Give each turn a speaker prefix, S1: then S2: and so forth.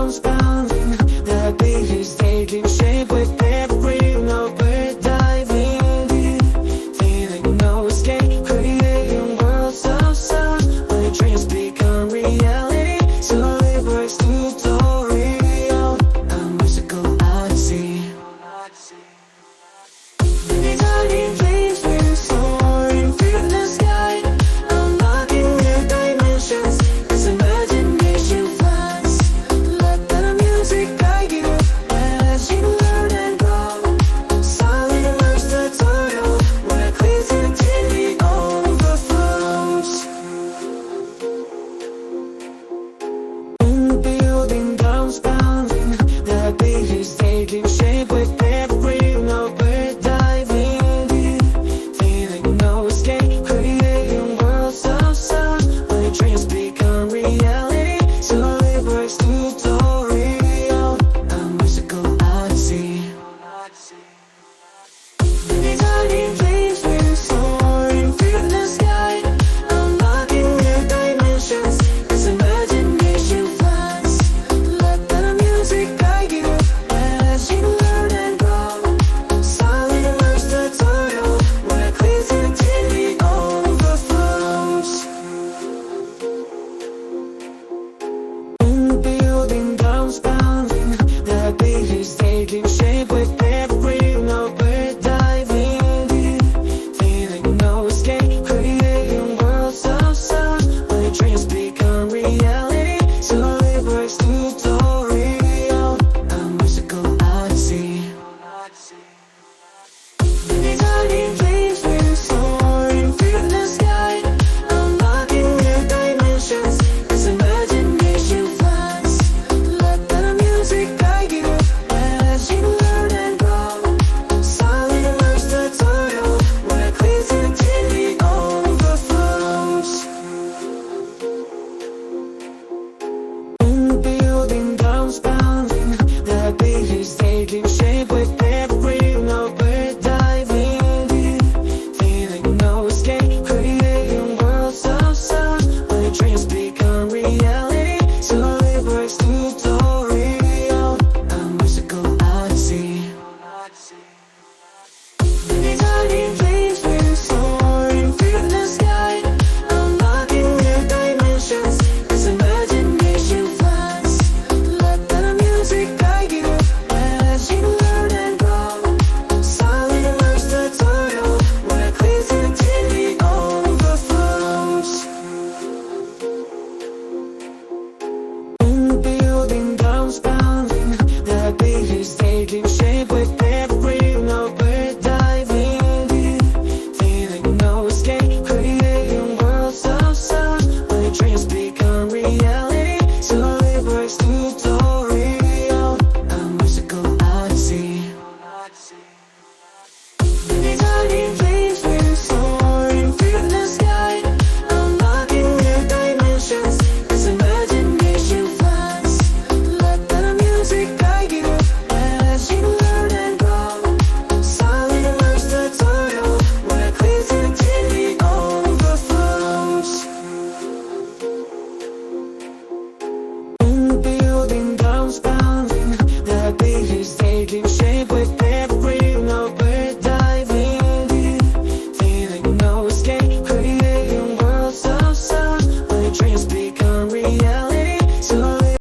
S1: drums pounding. The beat is taking shape with every note. We're diving deep, feeling no escape, creating worlds of sound where dreams become reality. Solidworks tutorial, a musical odyssey. Tiny flames will soaring through the sky, unlocking new dimensions as imagination flies. Let the music guide you as you learn and grow. Solidworks tutorial, where creativity overflows. In building drums pounding, the beat is taking shape with every note. We're diving deep, feeling no escape, creating worlds of sound where dreams become reality. Solidworks tutorial, a musical odyssey. Tiny flames will soaring through the sky, unlocking new dimensions as imagination flies. Let the music guide you as you learn and grow. Solidworks tutorial, where creativity overflows. In building drums pounding, the beat is taking shape with every note. We're diving deep, feeling no escape, creating worlds of sound where dreams become reality. Solidworks tutorial, a musical odyssey. Tiny flames will soaring through the sky, unlocking new dimensions as imagination flies. Let the music guide you as you learn and grow. Solidworks tutorial, where creativity overflows. In building drums pounding, the beat is taking shape with every note. We're diving deep, feeling no escape, creating worlds of sound where dreams become reality. Solidworks tutorial, a musical odyssey. Tiny flames will soaring through the sky, unlocking new dimensions as imagination flies. Let the music guide you as you learn and grow. Solidworks tutorial, where creativity overflows. In building drums.